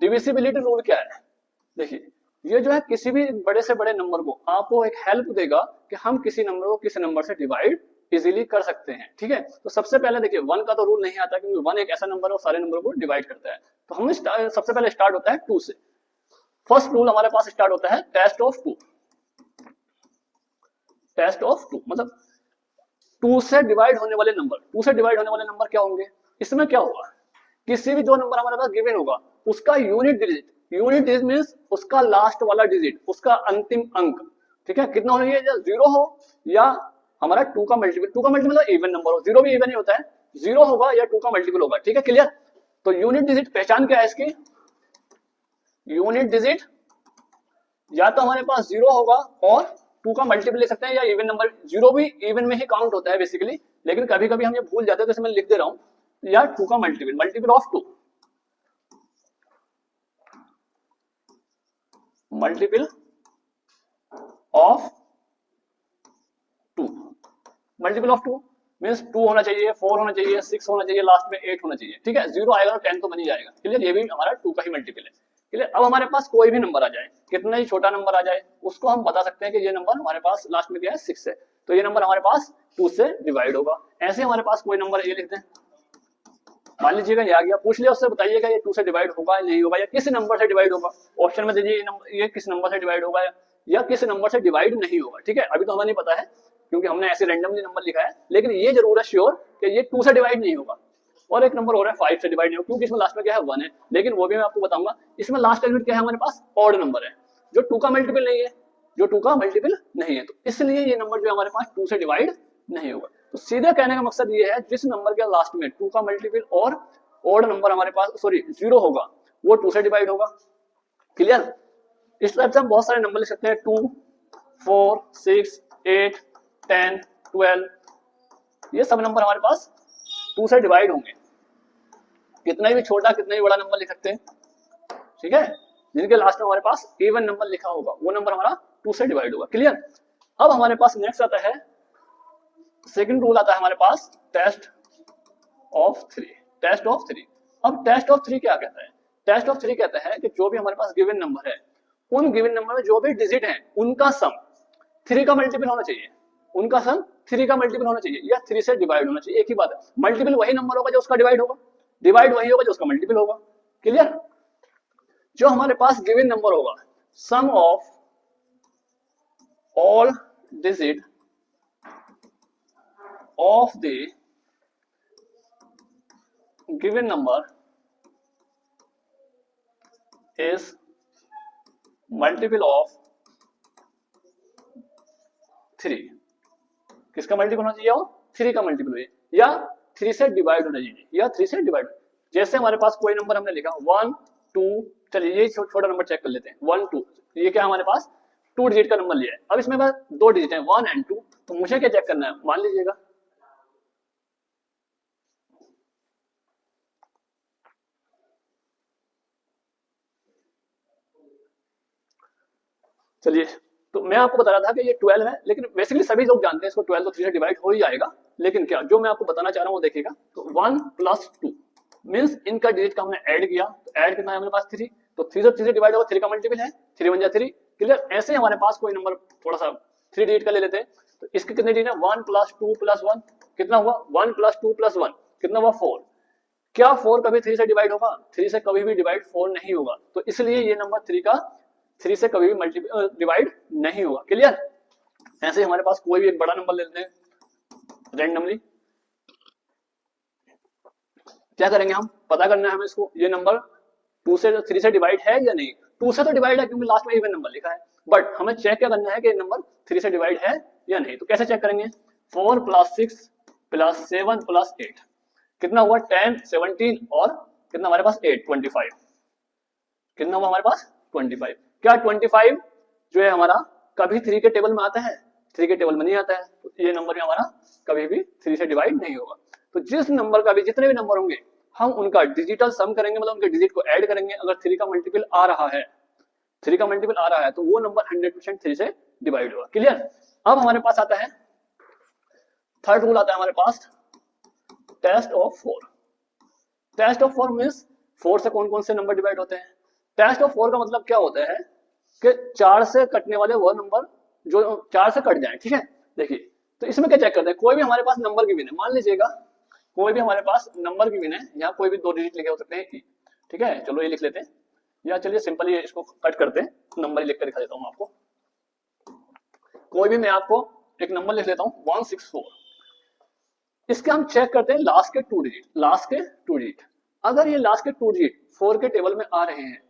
Divisibility rule क्या है? देखिए, ये जो है किसी भी बड़े से बड़े नंबर को आपको एक हेल्प देगा कि हम किसी नंबर को किसी नंबर से डिवाइड इजीली कर सकते हैं। ठीक है, तो सबसे पहले देखिए 1 का तो रूल नहीं आता, क्योंकि 1 एक ऐसा नंबर है वो सारे नंबर को डिवाइड करता है। तो हम सबसे पहले स्टार्ट होता है 2 से। फर्स्ट रूल हमारे पास स्टार्ट होता है टेस्ट ऑफ 2। टेस्ट ऑफ 2 मतलब 2 से डिवाइड होने वाले नंबर, 2 से डिवाइड होने वाले नंबर क्या होंगे? इसमें क्या होगा, किसी भी जो नंबर हमारे पास गिवन होगा उसका unit digit, unit digit means उसका लास्ट वाला डिजिट, उसका अंतिम अंक, ठीक है, कितना होना चाहिए? या 0 हो या हमारा 2 का मल्टीपल, 2 का मल्टीपल मतलब इवन नंबर हो, 0 भी इवन ही होता है, 0 होगा या 2 का मल्टीपल होगा। ठीक है, क्लियर? तो यूनिट डिजिट पहचान क्या है इसकी? यूनिट डिजिट या तो हमारे पास 0 होगा और 2 का मल्टीपल ले सकते हैं, या इवन नंबर, 0 भी इवन में ही काउंट होता है बेसिकली, लेकिन कभी कभी हम ये भूल जाते हैं तो इसमें लिख दे रहा हूं, या 2 का multiple, multiple of 2, multiple of 2, multiple of 2 means 2 होना चाहिए, 4 होना चाहिए, 6 होना चाहिए, लास्ट में 8 होना चाहिए। ठीक है, 0 आएगा तो 10 तो बन ही जाएगा। क्लियर? ये भी हमारा 2 का ही मल्टीपल है। क्लियर? अब हमारे पास कोई भी नंबर आ जाए, कितना ही छोटा नंबर आ जाए, उसको हम बता सकते हैं कि ये नंबर हमारे पास लास्ट में क्या है? 6 है, तो ये नंबर हमारे पास 2 से डिवाइड होगा। ऐसे हमारे पास कोई नंबर ये लिख दें, मान लीजिएगा ये आ गया, पूछ लिया उससे, बताइएगा ये 2 से डिवाइड होगा या नहीं होगा, या किस नंबर से डिवाइड होगा। ऑप्शन में दीजिए ये किस नंबर से डिवाइड होगा या किस नंबर से डिवाइड नहीं होगा। ठीक है, अभी तो हमें नहीं पता है क्योंकि हमने ऐसे रैंडमली नंबर लिखा है, लेकिन ये जरूर है श्योर कि ये 2 से डिवाइड नहीं होगा। और एक नंबर हो रहा है 5 से डिवाइड नहीं होगा, क्योंकि इसमें लास्ट में क्या है? 1 है, लेकिन वो भी मैं आपको बताऊंगा। इसमें लास्ट एलिमेंट क्या है हमारे पास? ऑड नंबर है, जो 2 का मल्टीपल नहीं है, जो 2 का मल्टीपल नहीं है, तो इसलिए ये नंबर जो हमारे पास 2 से डिवाइड नहीं होगा। तो सीधे कहने का मकसद ये है, जिस नंबर के लास्ट में 2 का मल्टीपल और ऑड नंबर हमारे पास 0 होगा, वो 2 से डिवाइड होगा। क्लियर? इस टाइप से हम बहुत सारे नंबर लिख सकते हैं, 2, 4, 6, 8, 10, 12, ये सब नंबर हमारे पास 2 से डिवाइड होंगे। कितना भी छोटा कितना भी बड़ा नंबर लिख सकते हैं, ठीक है, जिनके लास्ट में हमारे पास इवन नंबर लिखा होगा वो नंबर हमारा 2 से डिवाइड होगा। क्लियर? अब हमारे पास नेक्स्ट आता है, सेकंड रूल आता है हमारे पास, टेस्ट ऑफ 3। Test of 3। अब टेस्ट ऑफ 3 क्या कहता है? टेस्ट ऑफ 3 कहता है कि जो भी हमारे पास गिवन नंबर है, उन गिवन नंबर में जो भी डिजिट है उनका सम 3 का मल्टीपल होना चाहिए, उनका सम 3 का मल्टीपल होना चाहिए, या 3 से डिवाइड होना चाहिए। एक ही बात है, मल्टीपल वही नंबर होगा जो उसका डिवाइड होगा, डिवाइड वही होगा जो उसका मल्टीपल होगा। क्लियर? जो हमारे पास गिवन नंबर होगा, sum of all digit of the given number is multiple of 3। किसका मल्टीपल होना चाहिए? 3 का मल्टीपल है, या 3 से डिवाइड होना चाहिए, या 3 से डिवाइड। जैसे हमारे पास कोई नंबर हमने लिखा 1, 2, चलिए ये छोटा नंबर चेक कर लेते हैं, 1, 2, ये क्या हमारे पास 2 डिजिट का नंबर लिया है। अब इसमें बस 2 डिजिट है, 1 और 2, तो मुझे क्या चेक करना है? मान लीजिएगा चलिए, तो मैं आपको बता रहा था कि ये 12 है, लेकिन बेसिकली सभी लोग जानते हैं इसको, 12 तो 3 से डिवाइड हो ही जाएगा, लेकिन क्या जो मैं आपको बताना चाह रहा हूँ वो देखिएगा। तो 1 + 2 मींस इनका डिजिट का हमने ऐड किया, तो ऐड कितना है हमारे पास? 3, तो 3 से 3 से डिवाइड होगा, 3 का मल्टीपल है, 3 × 3। क्लियर? ऐसे हमारे पास कोई नंबर थोड़ा सा 3 डिजिट का ले लेते हैं, तो इसके कितने डिजिट है? 1 + 2 + 1, कितना हुआ? 1 + 2 + 1, कितना हुआ? 4। क्या 4 कभी 3 से डिवाइड होगा? 3 से कभी भी डिवाइड 4 नहीं होगा, तो इसलिए ये नंबर 3 से कभी भी मल्टीपल डिवाइड नहीं होगा। क्लियर? ऐसे हमारे पास कोई भी एक बड़ा नंबर ले लेते हैं रैंडमली, क्या करेंगे हम? पता करना है हमें इसको, ये नंबर 3 से डिवाइड है या नहीं। 2 से तो डिवाइड है क्योंकि लास्ट में इवन नंबर लिखा है, बट हमें चेक क्या करना है कि नंबर 3 से डिवाइड है या नहीं। तो कैसे चेक करेंगे? 4 + 6 + 7 + 8, कितना हुआ? 10, 17 और कितना हमारे पास? 8, 25। कितना हुआ हमारे पास? 25। क्या 25 जो है हमारा कभी 3 के टेबल में आता है? 3 के टेबल में नहीं आता है, तो ये नंबर भी हमारा कभी भी 3 से डिवाइड नहीं होगा। तो जिस नंबर का भी, जितने भी नंबर होंगे, हम उनका डिजिटल सम करेंगे, मतलब उनके डिजिट को ऐड करेंगे। अगर 3 का मल्टीपल आ रहा है, 3 का मल्टीपल आ रहा है, तो वो नंबर 100% 3 से डिवाइड होगा। क्लियर? अब हमारे पास आता है थर्ड रूल, आता है हमारे पास test of 4। Test of 4 means 4 से कौन कौन से नंबर डिवाइड होते हैं? टेस्ट ऑफ 4 का मतलब क्या होता है कि 4 से कटने वाले वो नंबर जो 4 से कट जाए, ठीक है। देखिए तो इसमें क्या चेक करते हैं, कोई भी हमारे पास नंबर गिवन है, मान लीजिएगा कोई भी हमारे पास नंबर गिवन है, यहाँ कोई भी 2 डिजिट लिखे हो सकते हैं, ठीक है। चलो ये लिख लेते हैं, या चलिए सिंपली इसको कट करते हैं, नंबर ही लिख कर दिखा देता हूँ आपको। कोई भी मैं आपको एक नंबर लिख लेता हूँ 164। इसके हम चेक करते हैं लास्ट के 2 डिजिट, लास्ट के 2 डिजिट। अगर ये लास्ट के 2 डिजिट 4 के टेबल में आ रहे हैं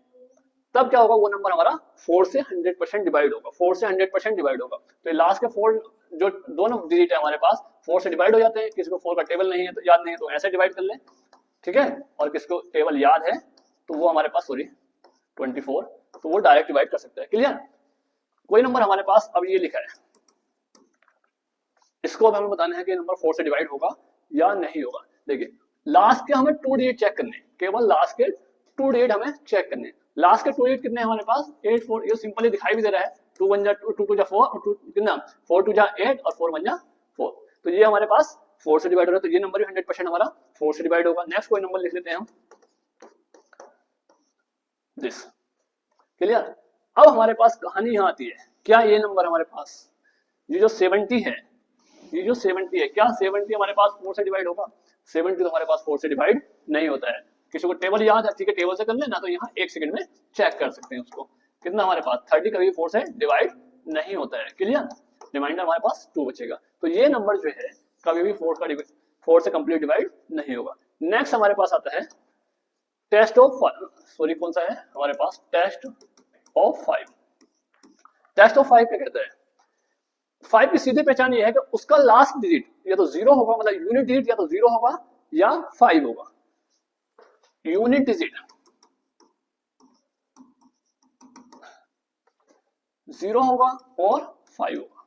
तब क्या होगा, वो नंबर हमारा 4 से 100% डिवाइड होगा, 4 से 100% डिवाइड होगा। तो ये लास्ट के 4 जो दोनों डिजिट है हमारे पास 4 से डिवाइड हो जाते हैं। किसी को 4 का टेबल नहीं है तो याद नहीं है तो ऐसे डिवाइड कर ले, ठीक है। और किसको टेबल याद है तो वो हमारे पास 24, तो वो डायरेक्ट डिवाइड कर सकता है। क्लियर। कोई नंबर हमारे पास अब ये लिखा है, इसको अब हमें बताना है कि नंबर 4 से डिवाइड होगा या नहीं होगा। देखिए लास्ट के हमें 2 डिजिट चेक करने, केवल लास्ट के 2 डिजिट हमें चेक करने। लास्ट के 2 डिजिट कितने हैं हमारे पास 8 4, ये सिंपली दिखाई भी दे रहा है, 2 1 जा 2 2 जा 4 और 2 कितना 4 2 जा 8 और 4 1 जा 4। तो ये हमारे पास 4 से डिवाइड हो रहा है, तो ये नंबर भी 100% हमारा 4 से डिवाइड होगा। नेक्स्ट कोई नंबर लिख लेते हैं हम दिस। क्लियर। अब हमारे पास कहानी यहाँ आती है, क्या ये नंबर हमारे पास ये जो 70 है, ये जो 70 है, क्या 70 हमारे पास 4 से डिवाइड होगा? 70 तो हमारे पास 4 से डिवाइड नहीं होता है। किसी को टेबल याद है, ठीक है, टेबल से कर लेना, तो यहाँ 1 सेकंड में चेक कर सकते हैं उसको। कितना हमारे पास 30 कभी 4 से डिवाइड नहीं होता है। क्लियर। रिमाइंडर हमारे पास 2 बचेगा। तो ये नंबर जो है कभी भी 4 से कंप्लीट डिवाइड नहीं होगा। नेक्स्ट हमारे पास आता है टेस्ट ऑफ, सॉरी कौन सा है हमारे पास, टेस्ट ऑफ 5। टेस्ट ऑफ 5 क्या कहता है, 5 की सीधी पहचान ये है कि उसका लास्ट डिजिट या तो 0 होगा, मतलब यूनिट डिजिट या तो 0 होगा या 5 होगा। यूनिट डिजिट 0 होगा और 5 होगा,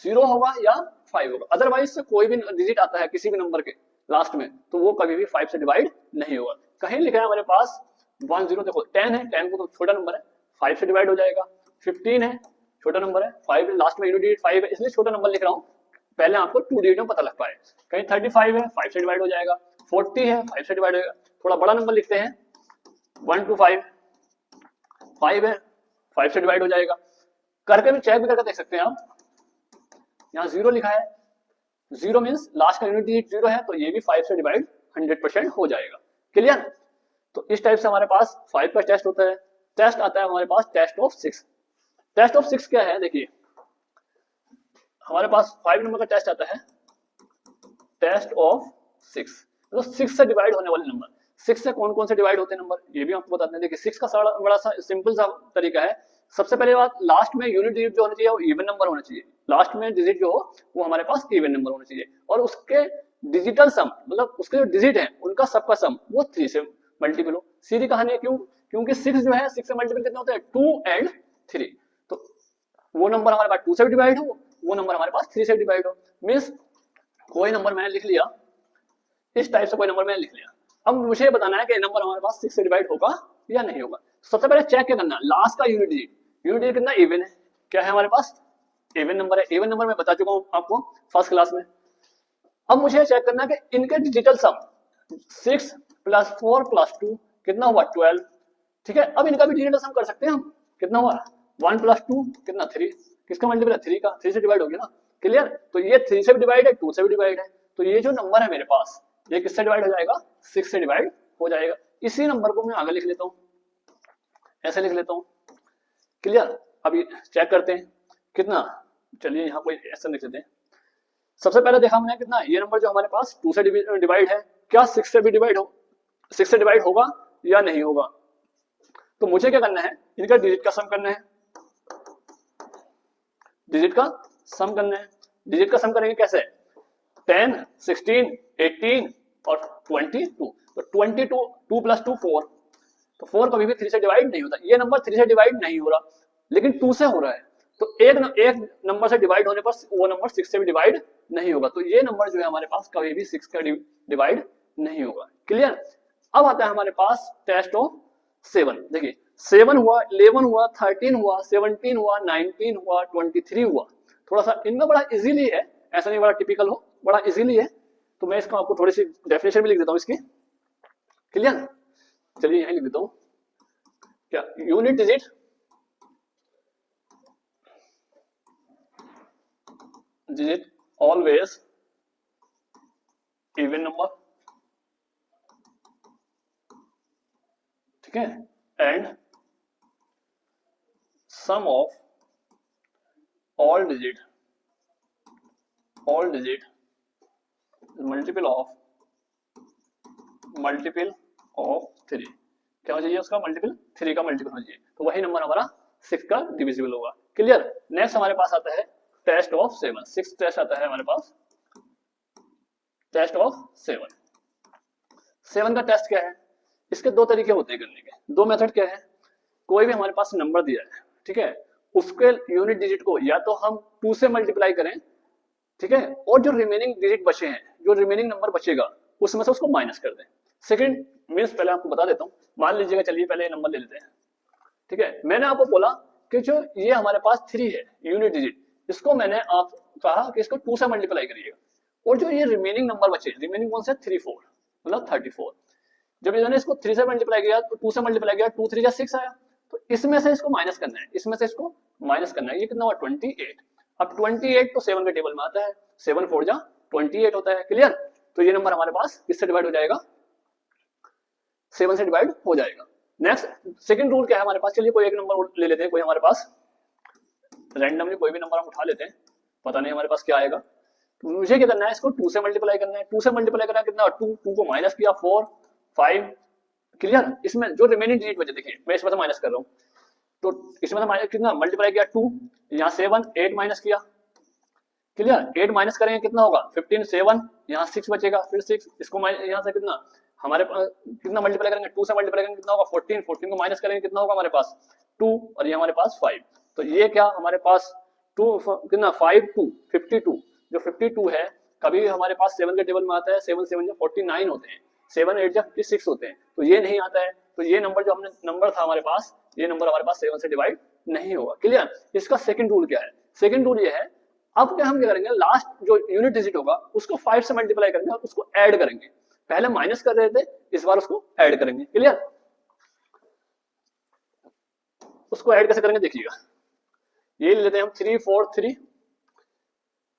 0 होगा या 5 होगा। अदरवाइज से कोई भी डिजिट आता है किसी भी नंबर के लास्ट में तो वो कभी भी 5 से डिवाइड नहीं होगा। कहीं लिखा है हमारे पास 10, देखो 10 है, 10 को तो छोटा नंबर है, 5 से डिवाइड हो जाएगा। 15 है, छोटा नंबर है, 5 लास्ट में यूनिट डिजिट 5 है, इसलिए छोटा नंबर लिख रहा हूँ, पहले आपको 2 डिजिट में पता लग पाए। कहीं 35 है, 5 से डिवाइड हो जाएगा। 40 है, 5 से डिवाइड हो जाएगा। थोड़ा बड़ा नंबर लिखते हैं 1 to 5, 5 है, 5 से डिवाइड हो जाएगा। करके भी चेक भी करके देख सकते हैं आप, यहाँ 0 लिखा है, 0 मीन्स लास्ट का यूनिट डिजिट 0 है, तो ये भी 5 से डिवाइड 100% हो जाएगा। क्लियर। तो इस टाइप से हमारे पास 5 का टेस्ट होता है। टेस्ट आता है हमारे पास टेस्ट ऑफ 6। टेस्ट ऑफ 6 क्या है, देखिए हमारे पास 5 नंबर का टेस्ट आता है टेस्ट ऑफ 6। तो 6 से डिवाइड होने वाले नंबर, 6 से कौन कौन से डिवाइड होते हैं नंबर ये भी आपको बताते हैं। देखिए 6 का बड़ा सा सिंपल सा तरीका है। सबसे पहले बात, लास्ट में यूनिट डिजिट जो होना चाहिए वो इवन नंबर होना चाहिए। लास्ट में डिजिट जो हो वो हमारे पास इवन नंबर होना चाहिए, और उसके डिजिटल सम, मतलब उसके जो डिजिट है उनका सबका सम वो 3 से मल्टीपल हो। सीधी कहानी है, क्यों, क्योंकि 6 जो है 6 से मल्टीपल कितने होते हैं 2 and 3। तो वो नंबर हमारे पास 2 से डिवाइड हो, वो नंबर हमारे पास 3 से डिवाइड हो। मीन्स कोई नंबर मैंने लिख लिया, इस टाइप से कोई नंबर मैंने लिख लिया, अब मुझे बताना है कि नंबर हमारे पास 6 से डिवाइड होगा या नहीं होगा। सबसे पहले चेक क्या करना, लास्ट का यूनिट डिजिट, यूनिट डिजिट कितना इवन है, क्या है हमारे पास इवन नंबर है। इवन नंबर मैं बता चुका हूं आपको फर्स्ट क्लास में। अब मुझे चेक करना है कि इनके डिजिटल सम 6 + 4 + 2 कितना हुआ 12, ठीक है। अब इनका भी डिजिटल सम कर सकते हैं हम, कितना हुआ 1 + 2 कितना 3, किसका मल्टीपल है 3 का, 3 से डिवाइड हो गया ना। क्लियर। तो ये 3 से भी डिवाइड है, 2 से भी डिवाइड है, तो ये जो नंबर है मेरे पास ये किससे डिवाइड हो जाएगा 6 से डिवाइड हो जाएगा। इसी नंबर को मैं आगे लिख लेता हूँ, ऐसे लिख लेता हूँ। क्लियर। अभी चेक करते हैं कितना, चलिए यहाँ कोई ऐसा लिख लेते हैं। सबसे पहले देखा हमने कितना, ये नंबर जो हमारे पास 2 से डिवाइड है, क्या 6 से भी डिवाइड हो, 6 से डिवाइड होगा या नहीं होगा। तो मुझे क्या करना है, इनका डिजिट का सम करना है, डिजिट का सम करना है। डिजिट का सम करेंगे कैसे, 10 16 18 और 22। तो 22 2 + 2 4, तो 4 कभी भी 3 से डिवाइड नहीं होता। ये नंबर 3 से डिवाइड नहीं हो रहा, लेकिन 2 से हो रहा है, तो एक नंबर से डिवाइड होने पर वो नंबर 6 से भी डिवाइड नहीं होगा। तो ये नंबर जो है हमारे पास कभी भी 6 का डिवाइड नहीं होगा। क्लियर। अब आता है हमारे पास टेस्ट ऑफ 7। देखिए 7 हुआ, 11 हुआ, 13 हुआ, 17 हुआ, 19 हुआ, 23 हुआ। थोड़ा सा इनका बड़ा इजीली है, ऐसा नहीं बड़ा टिपिकल हो, बड़ा इजीली है। तो मैं इसका आपको थोड़ी सी डेफिनेशन भी लिख देता हूँ इसकी। क्लियर। चलिए यहीं लिख देता हूँ, क्या unit digit digit always even number, ठीक है, and sum of all digit multiple of 3, क्या हो चाहिए उसका मल्टीपल 3 का मल्टीपल हो चाहिए, तो वही नंबर हमारा 6 का डिविजिबल होगा। क्लियर। नेक्स्ट हमारे पास आता है टेस्ट ऑफ 7, 6 टेस्ट आता है हमारे पास, टेस्ट ऑफ 7 का टेस्ट क्या है, इसके दो तरीके होते हैं करने के, दो मेथड क्या है, कोई भी हमारे पास नंबर दिया है, ठीक है, उसके यूनिट डिजिट को या तो हम 2 से मल्टीप्लाई करें, ठीक है, और जो रिमेनिंग डिजिट बचे हैं, जो रिमेनिंग नंबर बचेगा उसमें से उसको माइनस कर दें। सेकंड मींस पहले आपको बता देता हूं, मान लीजिएगा, चलिए पहले नंबर ले लेते हैं, ठीक है, मैंने आपको बोला कि जो ये हमारे पास 3 है यूनिट डिजिट, इसको मैंने आप कहा कि इसको 2 से मल्टीप्लाई करिएगा, और जो ये रिमेनिंग नंबर बचे, रिमेनिंग कौन से 3 4 मतलब 34, जब इन्होंने इसको 3 से मल्टीप्लाई किया तो 2 से मल्टीप्लाई किया, 2 3 जा 6 आया, तो इसमें से इसको माइनस करना है, इसमें से इसको माइनस करना है, ये कितना हुआ 28। अब 28 तो 7 के टेबल में आता है, 7 4 जा 28 होता है। क्लियर। तो ये नंबर हमारे पास किससे डिवाइड हो जाएगा, 7 से डिवाइड हो जाएगा। नेक्स्ट सेकंड रूल क्या है हमारे पास, चलिए कोई एक नंबर ले लेते हैं, कोई हमारे पास रैंडमली कोई भी नंबर हम उठा लेते हैं, पता नहीं हमारे पास क्या आएगा, तो मुझे क्या करना है, इसको 2 से मल्टीप्लाई करना है, 2 से मल्टीप्लाई करना है कितना, 2 को माइनस किया 4 5। क्लियर। इसमें जो रिमेनिंग डिजिट बचे, देखिए मैं इसमें से माइनस कर रहा हूँ, तो इसमें से माइनस कितना मल्टीप्लाई किया 2, यहाँ 7 8 माइनस किया। क्लियर। 8 माइनस करेंगे कितना होगा 15 7, यहाँ 6 बचेगा, फिर 6, इसको यहाँ से कितना हमारे पास कितना मल्टीप्लाई करेंगे 2 से मल्टीप्लाई करेंगे कितना होगा 14, 14 को माइनस करेंगे कितना होगा हमारे पास 2, और ये हमारे पास 5। तो ये क्या हमारे पास 2 कितना 5 2 52, जो 52 है कभी हमारे पास 7 के टेबल में आता है, 7 7 जो 49 होते हैं, 7 8 जो 56 होते हैं, तो ये नहीं आता है, तो ये नंबर जो हमने नंबर था हमारे पास, ये नंबर हमारे पास 7 से डिवाइड नहीं होगा। क्लियर। इसका सेकंड रूल क्या है, सेकंड रूल ये है, अब क्या हम क्या करेंगे, लास्ट जो यूनिट डिजिट होगा उसको 5 से मल्टीप्लाई करेंगे और उसको ऐड करेंगे, पहले माइनस कर रहे थे, इस बार उसको ऐड करेंगे। क्लियर। उसको ऐड कैसे करेंगे देखिएगा, ये ले लेते हैं हम 3 4 3,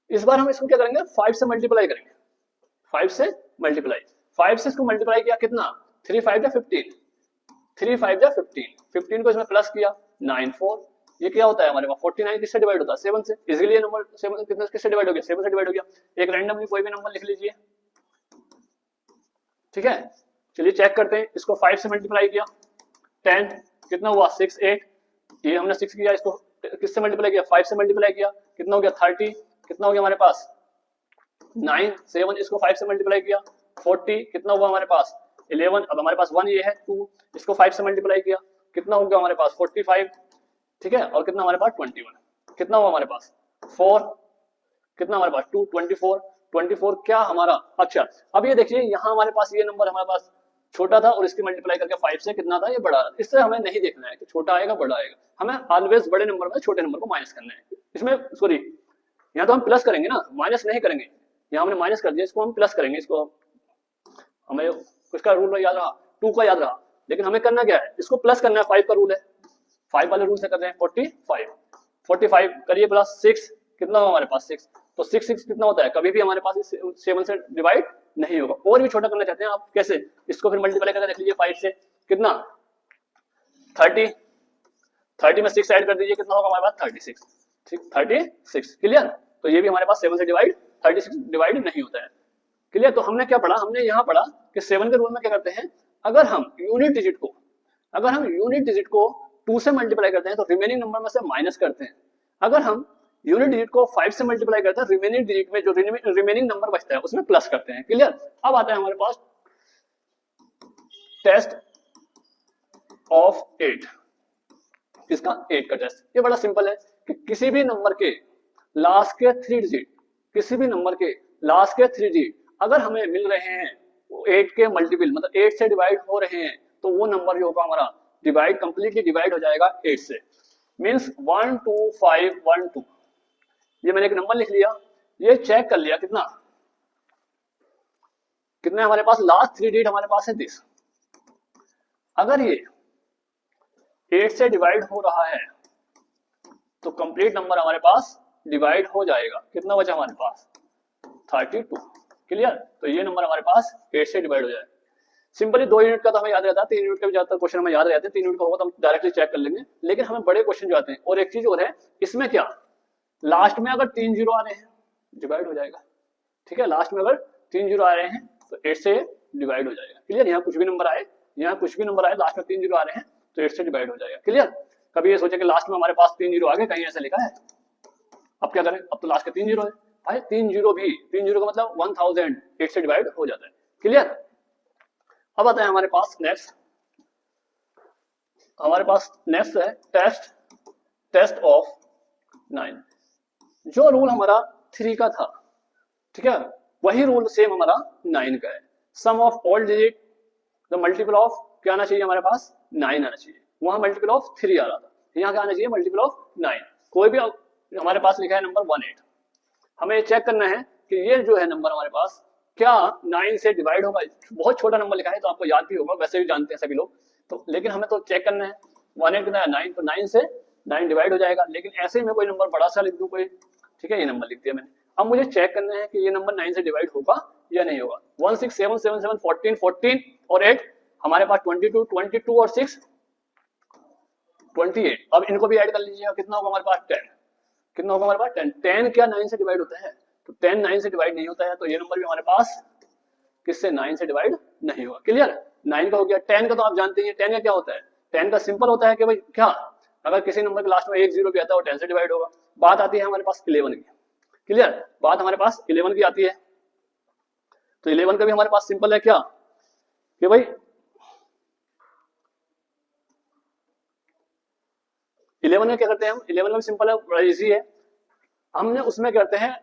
इस बार हम इसको क्या करेंगे 5 से मल्टीप्लाई करेंगे, 5 से मल्टीप्लाई, 5 से इसको मल्टीप्लाई किया कितना 3 5 जा 15, 3 5 जा 15, 15 को इसमें प्लस किया 9 4, ये क्या होता है हमारे पास 49 किससे डिवाइड होता है 7 से, इसलिए नंबर 7 कितना किससे डिवाइड हो गया 7 से डिवाइड हो गया। एक रैंडमली कोई भी नंबर लिख लीजिए, ठीक है, चलिए चेक करते हैं, इसको 5 से मल्टीप्लाई किया 10 कितना हुआ 6 8, ये हमने 6 किया, इसको किससे मल्टीप्लाई किया 5 से मल्टीप्लाई किया कितना हो गया 30, कितना हो गया हमारे पास 9 7, इसको 5 से मल्टीप्लाई किया 40, कितना हुआ हमारे पास 11, अब हमारे पास 1 ये है 2, इसको 5 से मल्टीप्लाई किया कितना हो गया हमारे पास 45, ठीक है, और कितना हमारे पास 21, कितना हुआ हमारे पास 4, कितना हमारे पास 2 24, 24 क्या हमारा, अच्छा अब ये देखिए यहाँ हमारे पास ये नंबर हमारे पास छोटा था और इसकी मल्टीप्लाई करके 5 से कितना था ये बड़ा, इससे हमें नहीं देखना है कि छोटा आएगा बड़ा आएगा, हमें ऑलवेज बड़े नंबर में छोटे नंबर को माइनस करना है। इसमें सॉरी यहाँ तो हम प्लस करेंगे ना, माइनस नहीं करेंगे, यहाँ हमने माइनस कर दिया, इसको हम प्लस करेंगे, इसको हमें उसका रूल याद रहा 2 का याद रहा, लेकिन हमें करना क्या है, इसको प्लस करना है, 5 का रूल है, 5 वाले रूल से कर रहे हैं 45 करिए प्लस 6, कितना हुआ हमारे पास 6, तो 6 6 कितना होता है, कभी भी हमारे पास 7 से डिवाइड नहीं होगा। और भी छोटा करना चाहते हैं आप कैसे, इसको फिर मल्टीप्लाई करके देख लीजिए 5 से कितना 30 में 6 ऐड कर दीजिए कितना होगा हमारे पास 36, ठीक 36। क्लियर। तो ये भी हमारे पास 7 से डिवाइड 36 डिवाइड नहीं होता है। क्लियर। तो हमने क्या पढ़ा, हमने यहाँ पढ़ा कि 7 के रूल में क्या करते हैं, अगर हम यूनिट डिजिट को 2 से मल्टीप्लाई करते हैं तो रिमेनिंग नंबर में से माइनस करते हैं, अगर हम यूनिट डिजिट को 5 से मल्टीप्लाई करते हैं रिमेनिंग डिजिट में जो रिमेनिंग नंबर बचता है उसमें प्लस करते हैं। क्लियर। अब आता है हमारे पास टेस्ट ऑफ 8, इसका 8 का टेस्ट, ये बड़ा सिंपल है कि किसी भी नंबर के लास्ट के 3 डिजिट, किसी भी नंबर के लास्ट के 3 डिजिट अगर हमें मिल रहे हैं 8 के मल्टीपल, मतलब 8 से डिवाइड हो रहे हैं, तो वो नंबर जो होगा हमारा डिवाइड कंप्लीटली डिवाइड हो जाएगा 8 से, मींस 1 2 5 1 2, ये मैंने एक नंबर लिख लिया, ये चेक कर लिया कितना कितने हमारे पास लास्ट 3 डिजिट हमारे पास है 10, अगर ये 8 से डिवाइड हो रहा है तो कंप्लीट नंबर हमारे पास डिवाइड हो जाएगा। कितना बचा हमारे पास 32। क्लियर। तो ये नंबर हमारे पास 8 से डिवाइड हो जाएगा। सिंपली 2 यूनिट का तो हमें याद रहता है, 3 यूनिट का भी ज्यादातर क्वेश्चन हमें याद रहते हैं। 3 यूनिट का होगा तो हम डायरेक्टली चेक कर लेंगे, लेकिन हमें बड़े क्वेश्चन जो आते हैं। और एक चीज और है इसमें, क्या लास्ट में अगर 3 जीरो आ रहे हैं डिवाइड हो जाएगा। ठीक है, लास्ट में अगर 3 जीरो आ रहे हैं तो 8 से डिवाइड हो जाएगा। क्लियर। यहाँ कुछ भी नंबर आए, यहाँ कुछ भी नंबर आए, लास्ट में 3 जीरो आ रहे हैं तो 8 से डिवाइड हो जाएगा। क्लियर। कभी ये सोचे कि लास्ट में हमारे पास 3 जीरो आ गए, कहीं ऐसा लिखा है? अब क्या करें, अब तो लास्ट के 3 जीरो है भाई। 3 जीरो का मतलब 1000 8 से डिवाइड हो जाता है। क्लियर। अब आता है हमारे पास नेक्स्ट है टेस्ट ऑफ 9। जो रूल हमारा 3 का था, ठीक है, वही रूल सेम हमारा 9 का है। Sum of all digit the multiple of क्या आना चाहिए हमारे पास 9 आना चाहिए। वहां मल्टीपल ऑफ 3 आ रहा था, यहाँ क्या आना चाहिए मल्टीपल ऑफ 9। कोई भी हमारे पास लिखा है नंबर 18, हमें चेक करना है कि ये जो है नंबर हमारे पास क्या 9 से डिवाइड होगा। बहुत छोटा नंबर लिखा है तो आपको याद भी होगा, वैसे भी जानते हैं सभी लोग तो, लेकिन हमें तो चेक करना है 18 कितना है 9, तो 9 से 9 डिवाइड हो जाएगा। लेकिन ऐसे ही मैं कोई नंबर बड़ा सा लिख दूं कोई, ठीक है, ये नंबर लिख दिया मैंने। अब मुझे चेक करना है कि ये नंबर 9 से डिवाइड होगा या नहीं होगा। 1 6 7 7 7 14 14 और 8 हमारे पास 22 22 और 6 28। अब इनको भी ऐड कर लीजिएगा, कितना होगा हमारे पास 10। कितना होगा हमारे पास 10। 10 क्या 9 से डिवाइड होता है? तो 10 9 से डिवाइड नहीं होता है, तो ये नंबर भी हमारे पास किससे 9 से डिवाइड नहीं होगा। क्लियर। 9 का हो गया। 10 का तो आप जानते हैं 10 का क्या होता है। 10 का सिंपल होता है कि भाई क्या, अगर किसी नंबर के लास्ट में 1 0 भी आता है वो 10 से डिवाइड होगा। बात आती है हमारे पास 11 की। क्लियर। बात हमारे पास 11 की आती है, तो 11 का भी हमारे पास सिंपल है क्या कि भाई 11 में क्या करते हैं हम, 11 में सिंपल है, बड़ा इजी है। हमने उसमें करते हैं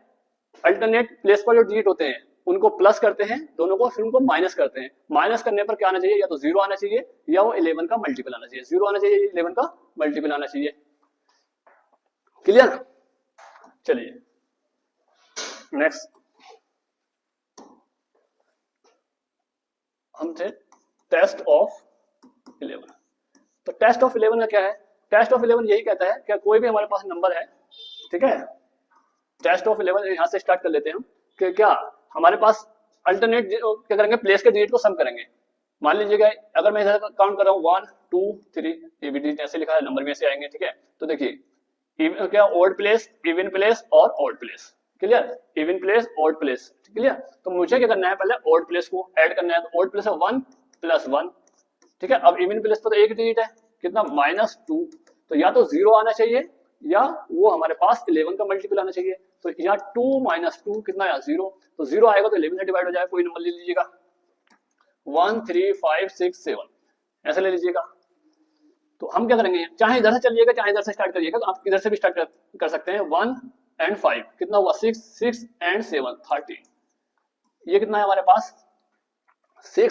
अल्टरनेट प्लेस पर जो डिजिट होते हैं उनको प्लस करते हैं दोनों को, फिर उनको माइनस करते हैं। माइनस करने पर क्या आना चाहिए, या तो 0 आना चाहिए या वो 11 का मल्टीपल आना चाहिए। 0 आना चाहिए, 11 का मल्टीपल आना चाहिए। क्लियर। चलिए नेक्स्ट हम थे टेस्ट ऑफ 11। तो टेस्ट ऑफ 11 का क्या है? टेस्ट ऑफ 11 यही कहता है कि कोई भी हमारे पास नंबर है, ठीक है, टेस्ट ऑफ 11 यहाँ से स्टार्ट कर लेते हैं हम कि क्या हमारे पास अल्टरनेट क्या करेंगे, प्लेस के डिजिट को सम करेंगे। मान लीजिएगा अगर मैं इधर काउंट कर रहा हूँ 1 2 3, ये भी डिजिट ऐसे लिखा है, नंबर में से आएंगे। ठीक है, तो देखिए क्या ऑड प्लेस, इवन प्लेस और odd place. Clear. Even place, odd place. Clear. तो मुझे क्या करना है, पहले ऑड प्लेस को ऐड करना है। तो ऑड प्लेस है 1 + 1। ठीक है। अब इवन प्लेस पर तो एक डिजिट है, कितना -2, तो या तो 0 आना चाहिए या वो हमारे पास 11 का मल्टीपल आना चाहिए। तो यहाँ 2 - 2 कितना है 0, तो 0 आएगा तो 11 से डिवाइड हो जाएगा। कोई नंबर ले लीजिएगा 1 3 5 6 7 ऐसे ले लीजिएगा। तो हम क्या करेंगे, चाहे इधर से चलिएगा चाहे इधर से स्टार्ट करिएगा, तो आप इधर से भी स्टार्ट कर सकते हैं। 1 और 5 कितना हुआ 6 6 और 7 13। ये कितना है हमारे पास 6,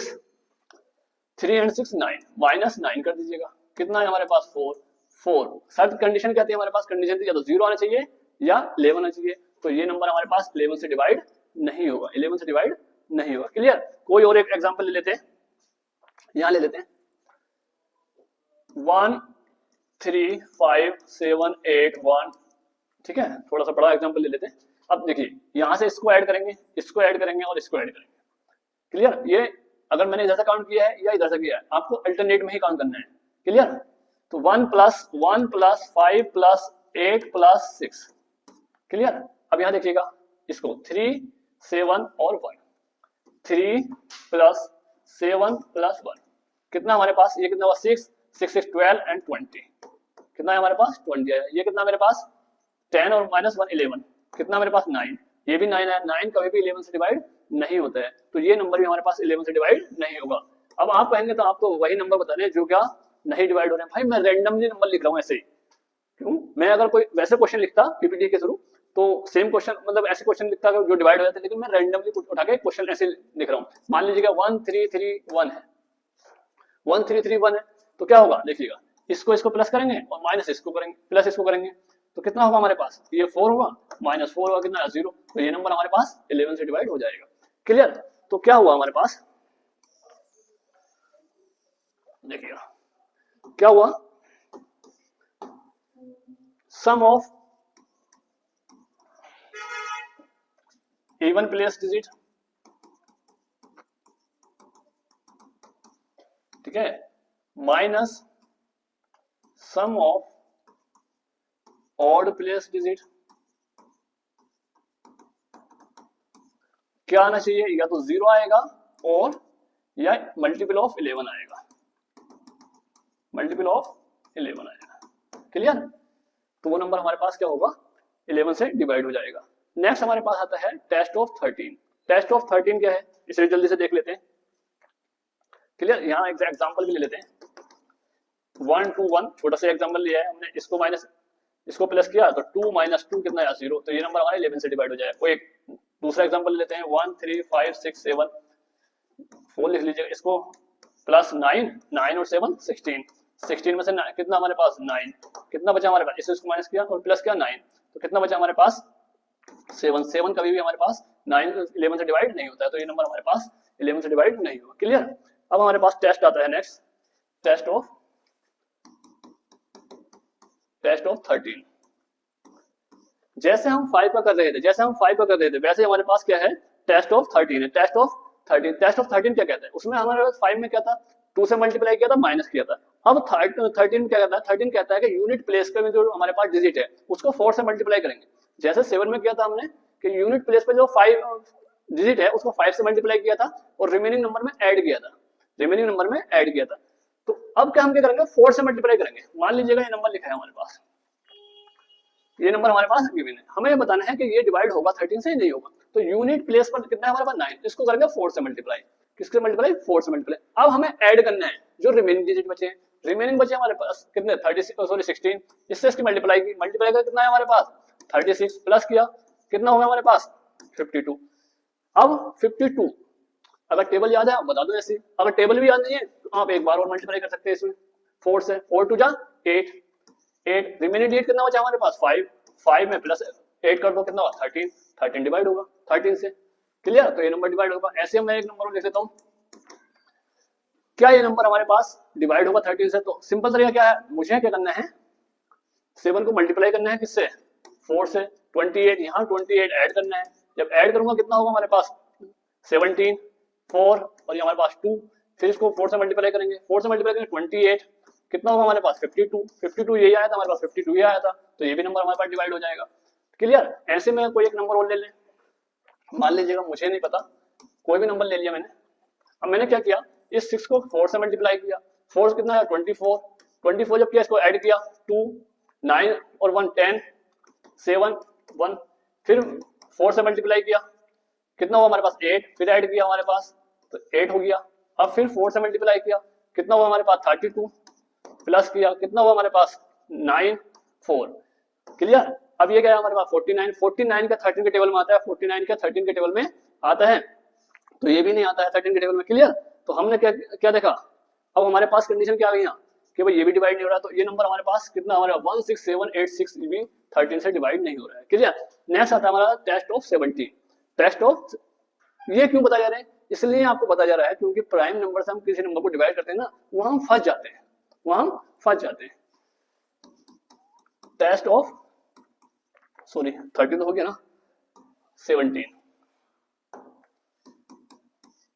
3 और 6 9, -9 कर दीजिएगा। कितना है हमारे पास 4 4। शर्त कंडीशन कहती है हमारे पास, कंडीशन थी या तो 0 आना चाहिए या 11 आना चाहिए। तो ये नंबर हमारे पास 11 से डिवाइड नहीं होगा, 11 से डिवाइड नहीं होगा। क्लियर। कोई और एक एग्जांपल ले लेते हैं, यहां ले लेते हैं 1 3 5 7 8 1। ठीक है, थोड़ा सा बड़ा एग्जांपल ले लेते हैं। अब देखिए यहां से इसको ऐड करेंगे, इसको ऐड करेंगे और इसको ऐड करेंगे। क्लियर। ये अगर मैंने इधर से काउंट किया है या इधर से किया है, आपको अल्टरनेट में ही काउंट करना है। क्लियर। तो 1 + 1 + 5 + 8 + 6। क्लियर। अब यहां देखिएगा इसको 3 7 और 1, 3 + 7 + 1 कितना हमारे पास, ये कितना हुआ 6 6 6 12 और 20 कितना है हमारे पास 20 आया। ये कितना मेरे पास 10 और -1 11 कितना मेरे पास 9, ये भी 9 आया। 9 कभी भी 11 से डिवाइड नहीं होता है, तो ये नंबर भी हमारे पास 11 से डिवाइड नहीं होगा। अब आप कहेंगे तो आप तो वही नंबर बता रहे हैं जो क्या नहीं डिवाइड हो रहे हैं। भाई मैं रैंडमली नंबर लिख रहा हूँ ऐसे ही, क्यों? मैं अगर कोई वैसे क्वेश्चन लिखता पीपीटी के थ्रू तो सेम क्वेश्चन मतलब ऐसे क्वेश्चन लिखता जो डिवाइड हो जाते, लेकिन मैं रैंडमली उठा के क्वेश्चन ऐसे लिख रहा हूँ। मान लीजिएगा 1 3 3 1 है, 1 3 3 1 है, तो क्या होगा देखिएगा, इसको प्लस करेंगे और माइनस इसको करेंगे, प्लस इसको करेंगे, तो कितना होगा हमारे पास, ये 4 होगा, -4 होगा, कितना 0। तो ये नंबर हमारे पास 11 से डिवाइड हो जाएगा। क्लियर। तो क्या हुआ हमारे पास, देखिएगा क्या हुआ, सम ऑफ इवन प्लेस डिजिट, ठीक है, minus sum of odd place digit. क्या आना चाहिए, या तो 0 आएगा और या मल्टीपल ऑफ 11 आएगा, मल्टीपल ऑफ 11 आएगा। क्लियर? तो वो नंबर हमारे पास क्या होगा, 11 से डिवाइड हो जाएगा। नेक्स्ट हमारे पास आता है टेस्ट ऑफ 13। टेस्ट ऑफ 13 क्या है, इसे जल्दी से देख लेते हैं। क्लियर? यहाँ एग्जाम्पल भी ले लेते हैं। 1 2 1 छोटा सा एग्जाम्पल लिया है हमने, इसको माइनस इसको प्लस किया तो 2 - 2 कितना है 0, तो ये नंबर हमारे 11 से डिवाइड हो जाएगा। कोई एक दूसरा एग्जाम्पल लेते हैं, 1 3 5 6 7 4 लिख लीजिएगा, इसको प्लस 9 9 और 7 16, 16 में से कितना हमारे पास 9, कितना बचा हमारे पास, इसको माइनस किया और प्लस किया 9, तो कितना बचा हमारे पास 7। 7 कभी भी हमारे पास 9 11 से डिवाइड नहीं होता है, तो ये नंबर हमारे पास 11 से डिवाइड नहीं हुआ। क्लियर? अब हमारे पास टेस्ट आता है नेक्स्ट, टेस्ट ऑफ 13। जैसे हम 5 का कर रहे थे वैसे हमारे पास क्या है, टेस्ट ऑफ 13 है। टेस्ट ऑफ 13 क्या कहता है, उसमें हमारे पास 5 में क्या था, 2 से मल्टीप्लाई किया था, माइनस किया था। अब 13 क्या कहता है, 13 कहता है कि यूनिट प्लेस पे में जो हमारे पास डिजिट है उसको 4 से मल्टीप्लाई करेंगे। जैसे 7 में किया था हमने कि यूनिट प्लेस पे जो 5 डिजिट है उसको 5 से मल्टीप्लाई किया था और रिमेनिंग नंबर में ऐड किया था, तो अब क्या हम क्या करेंगे, 4 से मल्टीप्लाई करेंगे। मान लीजिएगा ये नंबर लिखा है हमारे पास, ये नंबर हमारे पास गिवन है, हमें ये बताना है कि ये डिवाइड होगा 13 से नहीं होगा। तो यूनिट प्लेस पर कितना है हमारे पास 9, इसको करेंगे 4 से मल्टीप्लाई, किससे मल्टीप्लाई 4 से मल्टीप्लाई। अब हमें ऐड करना है जो रिमेनिंग डिजिट बचे हैं, रिमेनिंग बचे हमारे पास कितने 16, इससे इसकी मल्टीप्लाई का कितना है हमारे पास 36, प्लस किया कितना होगा हमारे पास 52। अब 52 अगर टेबल याद है आप बता दो ऐसे, अगर टेबल भी याद नहीं है तो आप एक बार और मल्टीप्लाई कर सकते हैं इसमें 4 से, 4 2 जा 8, रिमेनिंग डिजिट कितना बचा हमारे पास 5 में प्लस 8 कर दो कितना होगा 13 डिवाइड होगा 13 से। क्लियर? तो ये नंबर डिवाइड होगा। ऐसे मैं एक नंबर और लिख लेता हूँ, क्या ये नंबर हमारे पास डिवाइड होगा 13 से, तो सिंपल तरीका क्या है, मुझे क्या करना है 7 को मल्टीप्लाई करना है किससे 4 से, 28 यहाँ 28 ऐड करना है, जब ऐड करूंगा कितना होगा हमारे पास 17 4 और ये हमारे पास 2, फिर इसको 4 से मल्टीप्लाई करेंगे, 4 से मल्टीप्लाई करेंगे 28 कितना होगा हमारे पास 52 यही आया था हमारे पास 52 ये आया था, तो ये भी नंबर हमारे पास डिवाइड हो जाएगा। क्लियर? ऐसे में कोई एक नंबर और ले लें, मान लीजिएगा मुझे नहीं पता कोई भी नंबर ले लिया मैंने। अब मैंने क्या किया, इस 6 को 4 से मल्टीप्लाई किया, 4 कितना है 24 जब किया इसको ऐड किया 2 9 और 1 10 7 1, फिर 4 से मल्टीप्लाई किया कितना हुआ हमारे पास 8, फिर ऐड किया हमारे पास तो 8 हो गया। अब फिर 4 से मल्टीप्लाई किया कितना हुआ हमारे पास 32, प्लस किया कितना हुआ हमारे पास 9 4। क्लियर? अब ये क्या है हमारे पास 49 का 13 के टेबल में आता है, 49 का 13 के टेबल में आता है, तो ये भी नहीं आता है 13 के टेबल में। क्लियर? तो हमने क्या देखा, अब हमारे पास कंडीशन क्या आ गई कि भाई ये भी डिवाइड नहीं हो रहा, तो ये नंबर हमारे पास कितना हमारे 16786 भी 13 से डिवाइड नहीं हो रहा है। क्लियर? नेक्स्ट आता है हमारा टेस्ट ऑफ 17। टेस्ट ऑफ ये क्यों बताया जा रहा है, इसलिए आपको बताया जा रहा है क्योंकि प्राइम नंबर से हम किसी नंबर को डिवाइड करते हैं ना, वहां हम फंस जाते हैं, टेस्ट ऑफ 30 तो हो गया ना 17,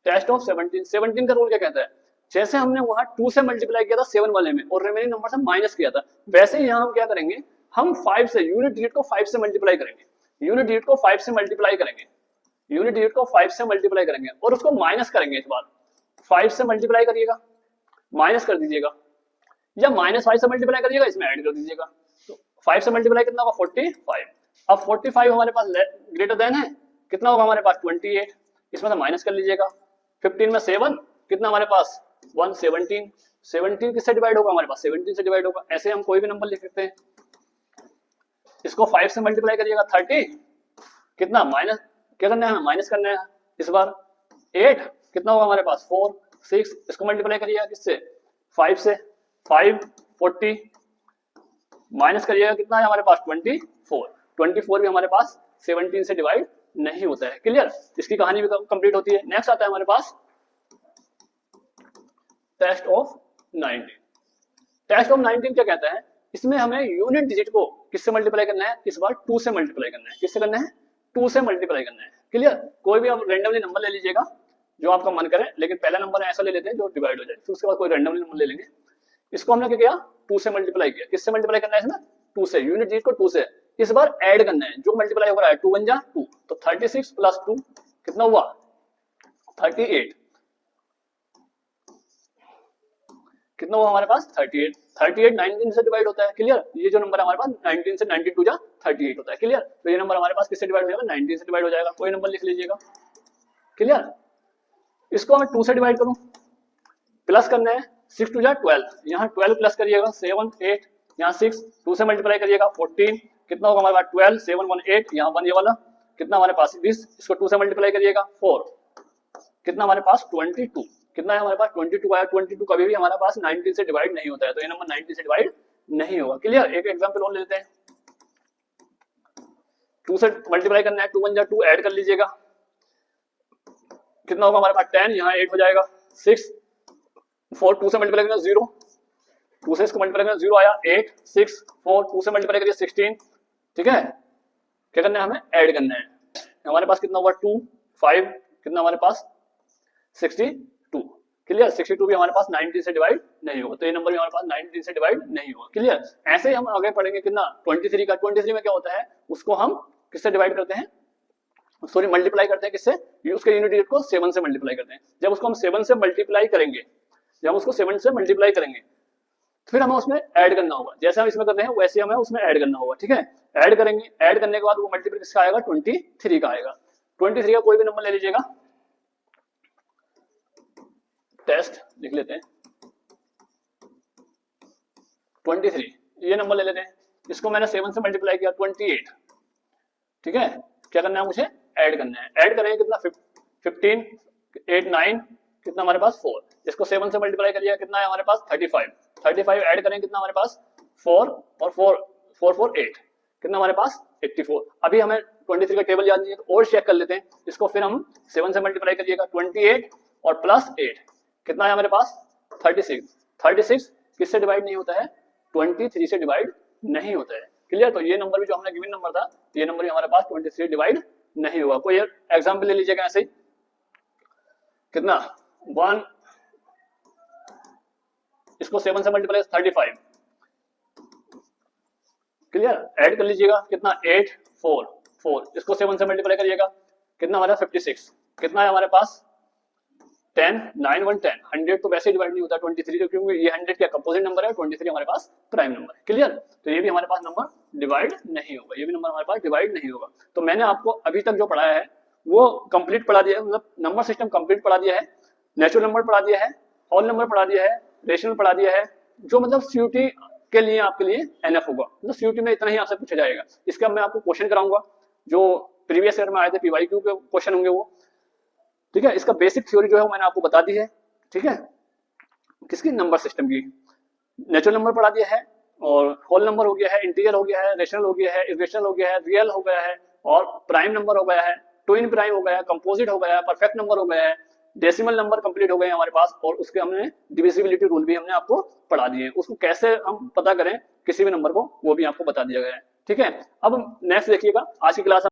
टेस्ट ऑफ 17 का रूल क्या कहता है, जैसे हमने वहां 2 से मल्टीप्लाई किया था 7 वाले में और रिमेनिंग नंबर से माइनस किया था, वैसे ही यहाँ हम क्या करेंगे, हम 5 से यूनिट डिजिट को 5 से मल्टीप्लाई करेंगे, यूनिट डिजिट को 5 से मल्टीप्लाई करेंगे और उसको माइनस करेंगे। इस बार 5 से मल्टीप्लाई करिएगा, माइनस कर दीजिएगा, या -5 से मल्टीप्लाई करिएगा, इसमें ऐड कर दीजिएगा, तो 5 से मल्टीप्लाई कितना होगा 45। अब 45 हमारे पास ग्रेटर देन है, कितना होगा हमारे पास 28, इसमें से माइनस कर लीजिएगा, 15 में 7 कितना हमारे पास 117, 17 किससे डिवाइड होगा हमारे पास 17 से डिवाइड होगा। ऐसे हम कोई भी नंबर लिख सकते हैं, इसको 5 से मल्टीप्लाई करिएगा 30 कितना माइनस क्या करना है माइनस करना है, इस बार 8 कितना होगा हमारे पास 4 6, इसको मल्टीप्लाई करिएगा किससे 5 से, 5 40 माइनस करिएगा कितना है हमारे पास 24 भी हमारे पास 17 से डिवाइड नहीं होता है। क्लियर? इसकी कहानी भी कंप्लीट होती है। नेक्स्ट आता है हमारे पास टेस्ट ऑफ 19। टेस्ट ऑफ 19 क्या कहता है, इसमें हमें यूनिट डिजिट को किससे मल्टीप्लाई करना है, इस बार 2 से मल्टीप्लाई करना है। किससे करना है, 2 से मल्टीप्लाई करना है। क्लियर। कोई भी आप रेंडमली नंबर ले लीजिएगा जो आपका मन करे, लेकिन पहला नंबर ऐसा ले लेते हैं जो डिवाइड हो जाए, फिर उसके बाद कोई रेंडमली नंबर ले लेंगे। इसको हमने क्या किया, 2 से मल्टीप्लाई किया। किससे मल्टीप्लाई करना है इसमें, 2 से। यूनिट डिजिट को 2 से इस बार ऐड करना है, जो मल्टीप्लाई हो रहा है 2 1 जा 2, तो 36 प्लस 2 कितना हुआ 38। कितना हुआ हमारे पास 38। 38 19 से डिवाइड होता है। क्लियर। ये जो नंबर हमारे पास 19 से 92 जा 38 होता है। क्लियर। तो ये नंबर हमारे पास किससे डिवाइड हो जाएगा, 19 से डिवाइड हो जाएगा। कोई नंबर लिख लीजिएगा। क्लियर। इसको मैं 2 से डिवाइड करूं, प्लस करना है 6 2 जा 12, यहाँ 12 प्लस करिएगा 7 8, यहाँ 6 2 से मल्टीप्लाई करिएगा 14, कितना होगा हमारे पास 12 7 1 8, यहाँ 1 ये वाला कितना हमारे पास 20, इसको 2 से मल्टीप्लाई करिएगा 4, कितना हमारे पास 22, कितना है हमारे पास 22 आया। 22 कभी भी हमारे पास 19 से डिवाइड नहीं होता है, तो ये नंबर 19 से डिवाइड नहीं होगा। क्लियर। एक एग्जांपल और ले लेते हैं। 2 से मल्टीप्लाई करना है, 2 1 जा 2 ऐड कर लीजिएगा, कितना होगा हमारे पास 10, यहाँ 8 हो जाएगा 6 4 2 से मल्टीप्लाई करना 0, 2 से इसको मल्टीप्लाई करना 0 आया 8 6 4 2 से मल्टीप्लाई करिए 16। ठीक है। क्या करना है हमें, ऐड करना है। हमारे पास कितना हुआ 2 5, कितना हमारे पास 62। क्लियर। 62 भी हमारे पास 19 से डिवाइड नहीं होगा, तो ये नंबर भी हमारे पास 19 से डिवाइड नहीं होगा। क्लियर। ऐसे ही हम आगे पढ़ेंगे कितना 23 का। 23 में क्या होता है, उसको हम किससे डिवाइड करते हैं, सॉरी मल्टीप्लाई करते हैं। किससे, उसके यूनिट डिजिट को 7 से मल्टीप्लाई करते हैं। जब उसको हम 7 से मल्टीप्लाई करेंगे, जब उसको 7 से मल्टीप्लाई करेंगे फिर हमें उसमें ऐड करना होगा। जैसे हम इसमें करते हैं वैसे हमें उसमें ऐड करना होगा। ठीक है। ऐड करेंगे, ऐड करने के बाद वो मल्टीपल किसका आएगा 23 का आएगा। 23 का कोई भी नंबर ले लीजिएगा, टेस्ट लिख लेते हैं 23, ये नंबर ले लेते हैं। इसको मैंने 7 से मल्टीप्लाई किया 28। ठीक है। क्या करना है, मुझे ऐड करना है। ऐड करेंगे कितना 15 8 9, कितना हमारे पास 4, इसको 7 से मल्टीप्लाई करिए, कितना है हमारे पास 35। 35 ऐड करेंगे कितना हमारे पास 4 और 4 4 4 8, कितना हमारे पास 84। अभी हमें 23 का टेबल याद नहीं है तो और चेक कर लेते हैं। इसको फिर हम 7 से मल्टीप्लाई करिएगा 28 और प्लस 8, कितना है हमारे पास 36। 36 किससे डिवाइड नहीं होता है, 23 से डिवाइड नहीं होता है। क्लियर। तो ये नंबर भी जो हमने गिवन नंबर था, ये नंबर भी हमारे पास 23 से डिवाइड नहीं होगा। कोई एग्जाम्पल ले लीजिएगा ऐसे ही, कितना 1, इसको 7 से मल्टीप्लाई 35। क्लियर। ऐड कर लीजिएगा कितना 8 4 4, इसको 7 से मल्टीप्लाई करिएगा, कितना हमारा 56, कितना है हमारे पास 10 9 1 10। 100 तो वैसे डिवाइड नहीं होता 23 से, क्योंकि ये 100 क्या कंपोजिट नंबर है, 23 हमारे पास प्राइम नंबर है। क्लियर। तो ये भी हमारे पास नंबर डिवाइड नहीं होगा, ये भी नंबर हमारे पास डिवाइड नहीं होगा। तो मैंने आपको अभी तक जो पढ़ाया है वो कंप्लीट पढ़ा दिया है, मतलब नंबर सिस्टम कंप्लीट पढ़ा दिया है, नेचुरल नंबर पढ़ा दिया है, होल नंबर पढ़ा दिया है, रेशनल पढ़ा दिया है, जो मतलब सीयूटी के लिए आपके लिए एनएफ होगा। मतलब सीयूटी में इतना ही आपसे पूछा जाएगा। इसका मैं आपको क्वेश्चन कराऊंगा जो प्रीवियस ईयर में आए थे, पीवाईक्यू के क्वेश्चन होंगे वो। ठीक है। इसका बेसिक थ्योरी जो है वो मैंने आपको बता दी है। ठीक है। किसकी, नंबर सिस्टम की। नेचुरल नंबर पढ़ा दिया है, और होल नंबर हो गया है, इंटीजर हो गया है, रेशनल हो गया है, इरेशनल हो गया है, रियल हो गया है, और प्राइम नंबर हो गया है, ट्विन प्राइम हो गया है, कंपोजिट हो गया है, परफेक्ट नंबर हो गया है, डेसिमल नंबर कंप्लीट हो गए हमारे पास, और उसके हमने डिविजिबिलिटी रूल भी हमने आपको पढ़ा दिए। उसको कैसे हम पता करें किसी भी नंबर को, वो भी आपको बता दिया गया है। ठीक है। अब नेक्स्ट देखिएगा, आज की क्लास